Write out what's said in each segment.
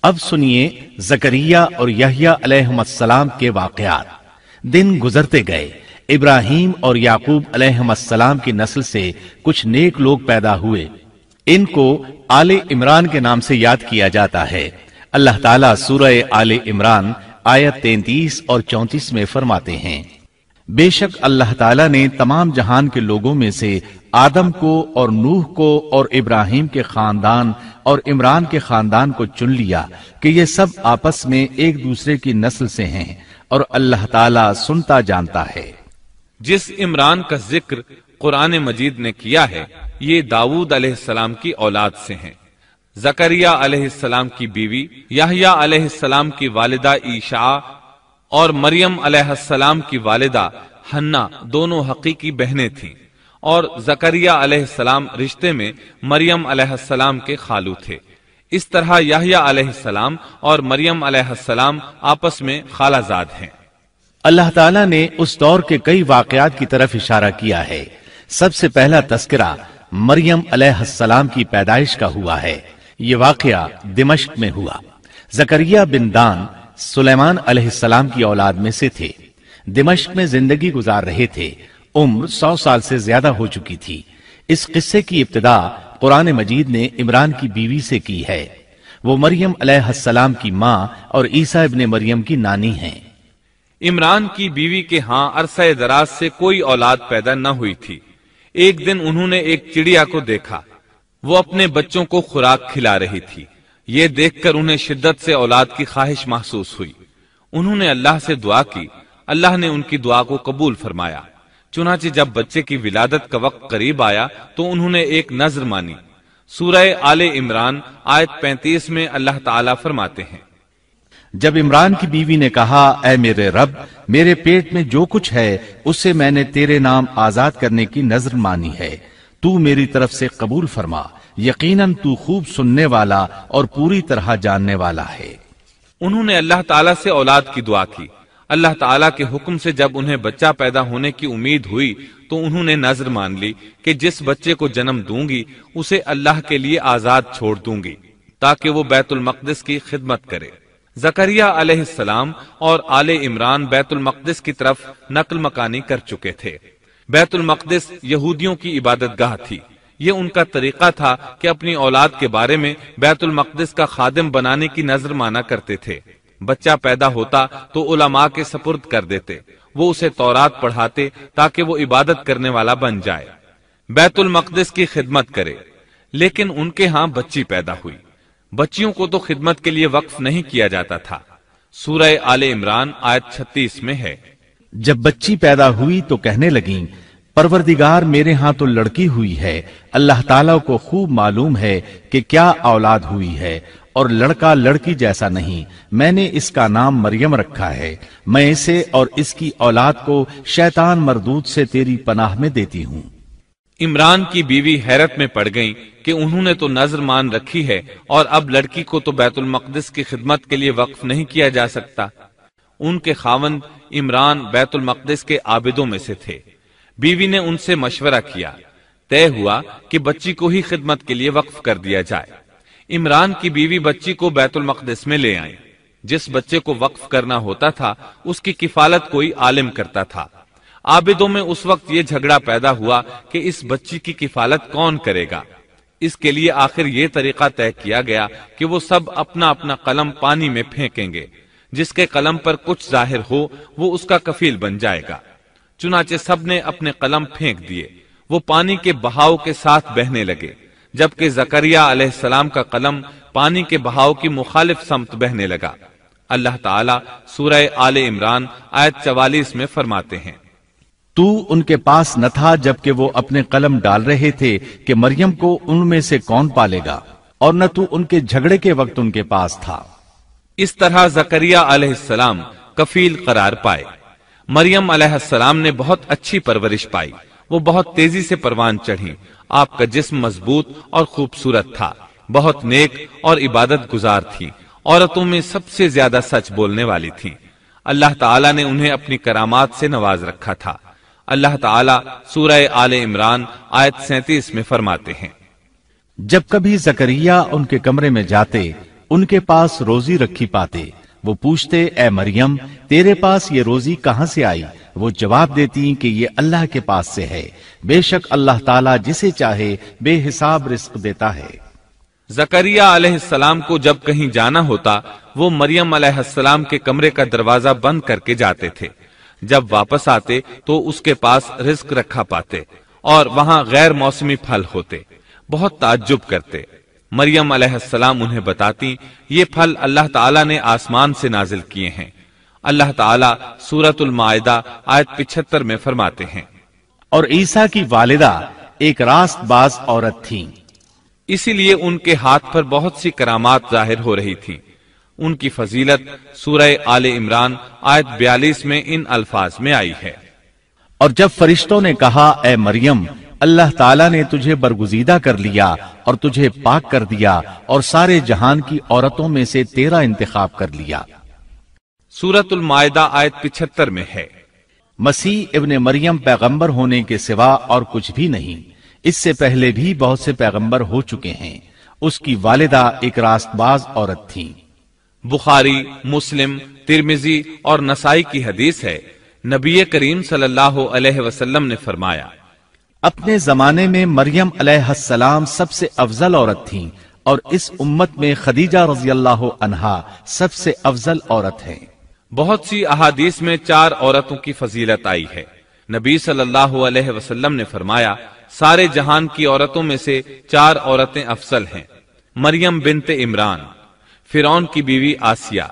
اب سنیے زکریا اور یحییٰ علیہم السلام کے واقعات۔ دن گزرتے گئے، ابراہیم اور یعقوب علیہم السلام کی نسل سے کچھ نیک لوگ پیدا ہوئے۔ ان کو آل عمران کے نام سے یاد کیا جاتا ہے۔ اللہ تعالیٰ سورہ آل عمران آیت 33 اور 34 میں فرماتے ہیں، بے شک اللہ تعالیٰ نے تمام جہان کے لوگوں میں سے آدم کو اور نوح کو اور ابراہیم کے خاندان اور عمران کے خاندان کو چن لیا کہ یہ سب آپس میں ایک دوسرے کی نسل سے ہیں، اور اللہ تعالیٰ سنتا جانتا ہے۔ جس عمران کا ذکر قرآن مجید نے کیا ہے یہ داؤد علیہ السلام کی اولاد سے ہیں۔ زکریا علیہ السلام کی بیوی، یحییٰ علیہ السلام کی والدہ عیشا اور مریم علیہ السلام کی والدہ حنا دونوں حقیقی بہنیں تھیں، اور زکریا علیہ السلام رشتے میں مریم علیہ السلام کے خالو تھے۔ اس طرح یحییٰ علیہ السلام اور مریم علیہ السلام آپس میں خالہ زاد ہیں۔ اللہ تعالیٰ نے اس دور کے کئی واقعات کی طرف اشارہ کیا ہے۔ سب سے پہلا تذکرہ مریم علیہ السلام کی پیدائش کا ہوا ہے۔ یہ واقعہ دمشق میں ہوا۔ زکریا بن دان سلیمان علیہ السلام کی اولاد میں سے تھے۔ دمشق میں زندگی گزار رہے تھے۔ عمر 100 سال سے زیادہ ہو چکی تھی۔ اس قصے کی ابتدا قرآن مجید نے عمران کی بیوی سے کی ہے۔ وہ مریم علیہ السلام کی ماں اور عیسیٰ ابن مریم کی نانی ہیں۔ عمران کی بیوی کے ہاں عرصہ دراز سے کوئی اولاد پیدا نہ ہوئی تھی۔ ایک دن انہوں نے ایک چڑیا کو دیکھا، وہ اپنے بچوں کو خوراک کھلا رہی تھی۔ یہ دیکھ کر انہیں شدت سے اولاد کی خواہش محسوس ہوئی۔ انہوں نے اللہ سے دعا کی، اللہ نے ان کی دعا کو قبول فرمایا۔ چنانچہ جب بچے کی ولادت کا وقت قریب آیا تو انہوں نے ایک نذر مانی۔ سورہ آل عمران آیت 35 میں اللہ تعالیٰ فرماتے ہیں، جب عمران کی بیوی نے کہا، اے میرے رب، میرے پیٹ میں جو کچھ ہے اسے میں نے تیرے نام آزاد کرنے کی نذر مانی ہے، تو میری طرف سے قبول فرما، یقیناً تو خوب سننے والا اور پوری طرح جاننے والا ہے۔ انہوں نے اللہ تعالیٰ سے اولاد کی دعا کی۔ اللہ تعالیٰ کے حکم سے جب انہیں بچہ پیدا ہونے کی امید ہوئی تو انہوں نے نذر مان لی کہ جس بچے کو جنم دوں گی اسے اللہ کے لیے آزاد چھوڑ دوں گی تاکہ وہ بیت المقدس کی خدمت کرے۔ زکریا علیہ السلام اور آل عمران بیت المقدس کی طرف نقل مکانی کر چکے تھے۔ بیت المقدس یہودیوں کی عبادت گاہ تھی۔ یہ ان کا طریقہ تھا کہ اپنی اولاد کے بارے میں بیت المقدس کا خادم بنانے کی نذر مانا کرتے تھے۔ بچہ پیدا ہوتا تو علماء کے سپرد کر دیتے، وہ اسے تورات پڑھاتے تاکہ وہ عبادت کرنے والا بن جائے، بیت المقدس کی خدمت کرے۔ لیکن ان کے ہاں بچی پیدا ہوئی۔ بچیوں کو تو خدمت کے لیے وقف نہیں کیا جاتا تھا۔ سورہ آل عمران آیت 36 میں ہے، جب بچی پیدا ہوئی تو کہنے لگیں، پروردگار میرے ہاں تو لڑکی ہوئی ہے، اللہ تعالیٰ کو خوب معلوم ہے کہ کیا اولاد ہوئی ہے، اور لڑکا لڑکی جیسا نہیں، میں نے اس کا نام مریم رکھا ہے، میں اسے اور اس کی اولاد کو شیطان مردود سے تیری پناہ میں دیتی ہوں۔ عمران کی بیوی حیرت میں پڑ گئیں کہ انہوں نے تو نذر مان رکھی ہے اور اب لڑکی کو تو بیت المقدس کی خدمت کے لیے وقف نہیں کیا جا سکتا۔ ان کے خاوند عمران بیت المقدس کے عابدوں میں سے تھے۔ بیوی نے ان سے مشورہ کیا، طے ہوا کہ بچی کو ہی خدمت کے لیے وقف کر دیا جائے۔ عمران کی بیوی بچی کو بیت المقدس میں لے آئیں۔ جس بچے کو وقف کرنا ہوتا تھا اس کی کفالت کوئی عالم کرتا تھا۔ عابدوں میں اس وقت یہ جھگڑا پیدا ہوا کہ اس بچی کی کفالت کون کرے گا۔ اس کے لیے آخر یہ طریقہ طے کیا گیا کہ وہ سب اپنا اپنا قلم پانی میں پھینکیں گے، جس کے قلم پر کچھ ظاہر ہو وہ اس کا کفیل بن جائے گا۔ چنانچہ سب نے اپنے قلم پھینک دیے، وہ پانی کے بہاؤ کے ساتھ بہنے لگے، جبکہ زکریا علیہ السلام کا قلم پانی کے بہاؤ کی مخالف سمت بہنے لگا۔ اللہ تعالیٰ سورہ آل عمران آیت 44 میں فرماتے ہیں، تو ان کے پاس نہ تھا جبکہ وہ اپنے قلم ڈال رہے تھے کہ مریم کو ان میں سے کون پالے گا، اور نہ تو ان کے جھگڑے کے وقت ان کے پاس تھا۔ اس طرح زکریا علیہ السلام کفیل قرار پائے۔ مریم علیہ السلام نے بہت اچھی پرورش پائی، وہ بہت تیزی سے پروان چڑھی۔ آپ کا جسم مضبوط اور خوبصورت تھا، بہت نیک اور عبادت گزار تھی، عورتوں میں سب سے زیادہ سچ بولنے والی تھی۔ اللہ تعالیٰ نے انہیں اپنی کرامات سے نواز رکھا تھا۔ اللہ تعالیٰ سورہ آل عمران آیت 37 میں فرماتے ہیں، جب کبھی زکریا ان کے کمرے میں جاتے उनके पास रोजी रखी पाते। वो पूछते, ए मरियम, तेरे पास ये रोजी कहां से आई? वो जवाब देती कि ये अल्लाह के पास से है। बेशक अल्लाह ताला जिसे चाहे बेहिसाब रिस्क देता है। जकरिया अलैहिस्सलाम को जब कहीं जाना होता, वो मरियम अलैहिस्सलाम के कमरे का दरवाजा बंद करके जाते थे। जब वापस आते तो उसके पास रिस्क रखा पाते और वहां गैर मौसमी फल होते। बहुत ताज्जुब करते। मरियम अलैहिस्सलाम उन्हें बताती, ये फल अल्लाह ताला ने आसमान से नाजिल किए हैं। अल्लाह ताला सूरतुल माइदा आयत 75 में फरमाते हैं, और ईसा की वालिदा एक रास्तबाज औरत थी, इसीलिए उनके हाथ पर बहुत सी करामात जाहिर हो रही थी। उनकी फजीलत सूरह आले इमरान आयत 42 में इन अल्फाज में आई है। और जब फरिश्तों ने कहा, ए मरियम, अल्लाह ताला ने तुझे बरगुजीदा कर लिया और तुझे पाक कर दिया और सारे जहान की औरतों में से तेरा इंतखाब कर लिया। सूरतुल माइदा आयत 75 में है। मसीह इब्ने मरियम पैगंबर होने के सिवा और कुछ भी नहीं। इससे पहले भी बहुत से पैगंबर हो चुके हैं। उसकी वालिदा एक रास्तबाज औरत थी। बुखारी, मुस्लिम, तिरमिजी और नसाई की हदीस है, नबी करीम सल्लल्लाहु अलैहि वसल्लम ने फरमाया, अपने जमाने में मरियम अलैहिस्सलाम सबसे अफजल औरत थीं और इस उम्मत में खदीजा रज़ी अल्लाह अन्हा सबसे अफजल औरत है। बहुत सी अहादीस में 4 औरतों की फजीलत आई है। नबी सल्लल्लाहु अलैहि वसल्लम ने फरमाया, सारे जहान की औरतों में से 4 औरतें अफजल हैं। मरियम बिनते इमरान, फिरौन की बीवी आसिया,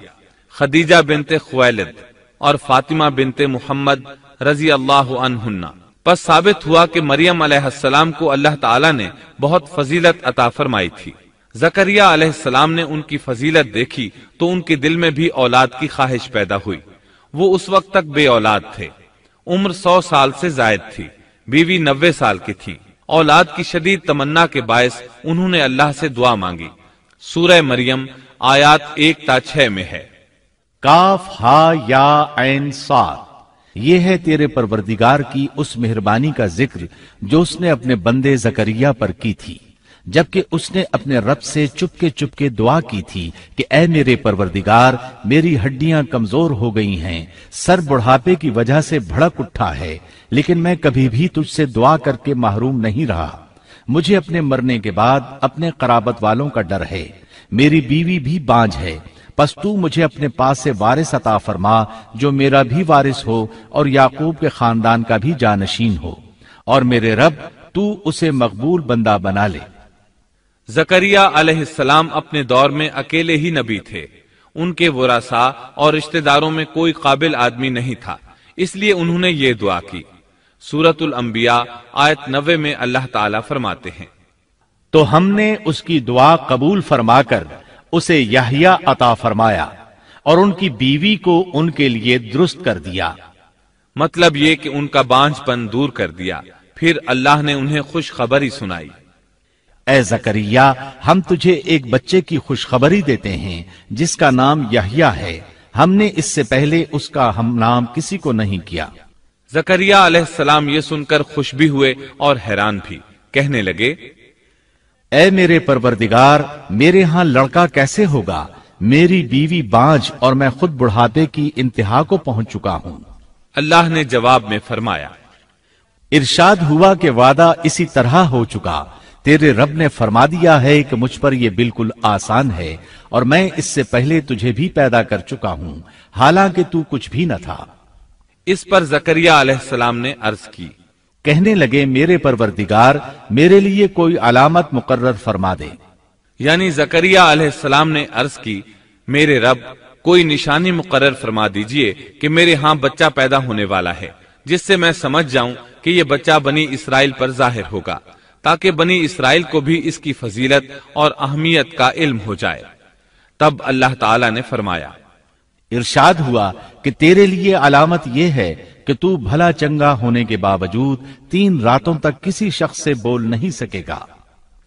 खदीजा बिनते खुवैलिद और फातिमा बिनते मुहम्मद रजी अल्लाह अन्हुन्ना। बस साबित हुआ कि मरियम अलैहिस्सलाम को अल्लाह ताला ने बहुत फजीलत अता फरमाई थी। जकरिया अलैहिस्सलाम ने उनकी फजीलत देखी तो उनके दिल में भी औलाद की ख्वाहिश पैदा हुई। वो उस वक्त तक बे औलाद थे। उम्र 100 साल से जायद थी। बीवी 90 साल की थी। औलाद की शदीद तमन्ना के बायस उन्होंने अल्लाह से दुआ मांगी। सूरह मरियम आयात 1 ता 6 में है। काफ हा या ऐन साद, ये है तेरे परवरदिगार की उस मेहरबानी का जिक्र जो उसने अपने बंदे जकरिया पर की थी, जबकि उसने अपने रब से चुपके चुपके दुआ की थी कि ऐ मेरे परवरदिगार, मेरी हड्डियां कमजोर हो गई हैं, सर बुढ़ापे की वजह से भड़क उठा है, लेकिन मैं कभी भी तुझसे दुआ करके महरूम नहीं रहा। मुझे अपने मरने के बाद अपने कराबत वालों का डर है। मेरी बीवी भी बांझ है। बस तू मुझे अपने पास से वारिस अता फरमा जो मेरा भी वारिस हो और याकूब के खानदान का भी जानशीन हो, और मेरे रब तू उसे मकबूल बंदा बना ले। जकरिया अलैहिस्सलाम अपने दौर में अकेले ही नबी थे। उनके वरासा और रिश्तेदारों में कोई काबिल आदमी नहीं था, इसलिए उन्होंने ये दुआ की। सूरतुल अंबिया आयत 90 में अल्लाह ताला फरमाते हैं, तो हमने उसकी दुआ कबूल फरमाकर उसे यहया अता फरमाया और उनकी बीवी को उनके लिए दुरुस्त कर दिया। मतलब ये कि उनका बांझपन दूर कर दिया। फिर अल्लाह ने उन्हें खुशखबरी सुनाई, ए जकरिया, हम तुझे एक बच्चे की खुशखबरी देते हैं जिसका नाम यहया है। हमने इससे पहले उसका हम नाम किसी को नहीं किया। जकरिया अलैहिस्सलाम ये सुनकर खुश भी हुए और हैरान भी। कहने लगे, ऐ मेरे परवरदिगार, मेरे यहां लड़का कैसे होगा? मेरी बीवी बांझ और मैं खुद बुढ़ापे की इंतहा को पहुंच चुका हूं। अल्लाह ने जवाब में फरमाया, इरशाद हुआ कि वादा इसी तरह हो चुका। तेरे रब ने फरमा दिया है कि मुझ पर यह बिल्कुल आसान है और मैं इससे पहले तुझे भी पैदा कर चुका हूं, हालांकि तू कुछ भी न था। इस पर जकरिया अलैहिस्सलाम ने अर्ज की, कहने लगे, मेरे परवरदिगार, मेरे लिए कोई अलामत मुकर्रर फरमा दे। यानी जकरिया अलैहिस्सलाम ने अर्ज की, मेरे रब, कोई निशानी मुकर्रर फरमा दीजिए कि मेरे यहां बच्चा पैदा होने वाला है, जिससे मैं समझ जाऊं कि यह बच्चा बनी इसराइल पर जाहिर होगा, ताकि बनी इसराइल को भी इसकी फजीलत और अहमियत का इल्म हो जाए। तब अल्लाह ताला ने फरमाया, इरशाद हुआ कि तेरे लिए अलामत यह है कि तू भला चंगा होने के बावजूद 3 रातों तक किसी शख्स से बोल नहीं सकेगा।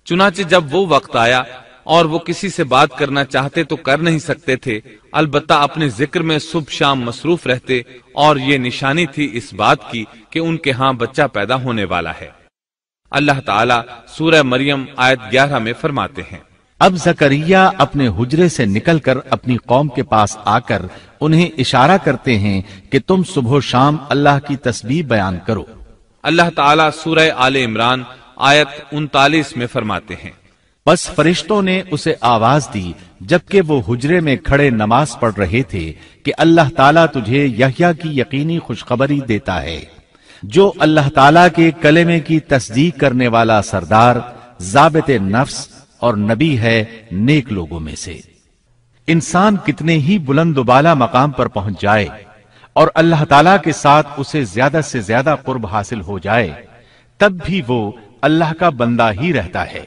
चुनाचे जब वो वक्त आया और वो किसी से बात करना चाहते तो कर नहीं सकते थे, अलबत्ता अपने जिक्र में सुबह शाम मसरूफ रहते, और ये निशानी थी इस बात की कि उनके यहां बच्चा पैदा होने वाला है। अल्लाह ताला सूरह मरियम आयत 11 में फरमाते हैं, اب زकरिया अपने हुजरे से निकलकर अपनी कौम के पास आकर उन्हें इशारा करते हैं कि तुम सुबह शाम अल्लाह की तस्बीह बयान करो। अल्लाह ताला सूरह आले इमरान आयत 39 में फरमाते हैं, बस फरिश्तों ने उसे आवाज दी जबकि वो हुजरे में खड़े नमाज पढ़ रहे थे कि अल्लाह ताला तुझे यहया की यकीनी खुशखबरी देता है, जो अल्लाह ताला के कलेमे की तस्दीक करने वाला सरदार, ज़ाबिते नफ्स और नबी है नेक लोगों में से। इंसान कितने ही बुलंद बाला मकाम पर पहुंच जाए और अल्लाह ताला के साथ उसे ज्यादा से ज्यादा कुर्ब हासिल हो जाए, तब भी वो अल्लाह का बंदा ही रहता है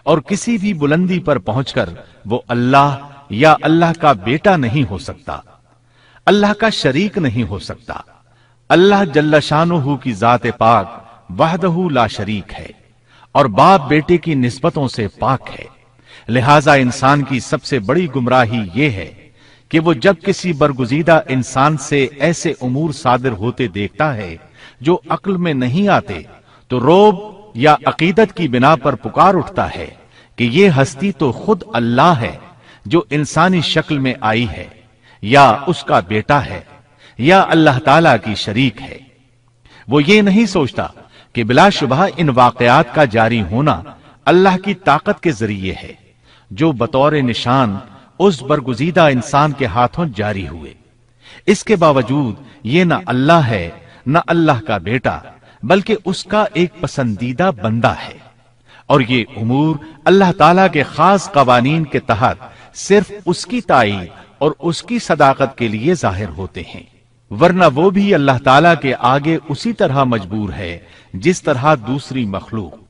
और किसी भी बुलंदी पर पहुंचकर वो अल्लाह या अल्लाह का बेटा नहीं हो सकता, अल्लाह का शरीक नहीं हो सकता। अल्लाह जल्ल शानुहु की जात पाक वहदहु ला शरीक है और बाप बेटे की निस्बतों से पाक है। लिहाजा इंसान की सबसे बड़ी गुमराही ये है कि वो जब किसी बरगुजीदा इंसान से ऐसे उमूर सादिर होते देखता है जो अक्ल में नहीं आते, तो रोब या अकीदत की बिना पर पुकार उठता है कि ये हस्ती तो खुद अल्लाह है जो इंसानी शक्ल में आई है, या उसका बेटा है, या अल्लाह ताला की शरीक है। वो ये नहीं सोचता कि बिलाशुबह इन वाकयात का जारी होना अल्लाह की ताकत के जरिए है, जो बतौर निशान उस बरगुजीदा इंसान के हाथों जारी हुए। इसके बावजूद ये न अल्लाह है न अल्लाह का बेटा, बल्कि उसका एक पसंदीदा बंदा है, और ये उमूर अल्लाह ताला के खास कवानीन के तहत सिर्फ उसकी ताईद और उसकी सदाकत के लिए जाहिर होते हैं, वरना वो भी अल्लाह ताला के आगे उसी तरह मजबूर है जिस तरह दूसरी मखलूक।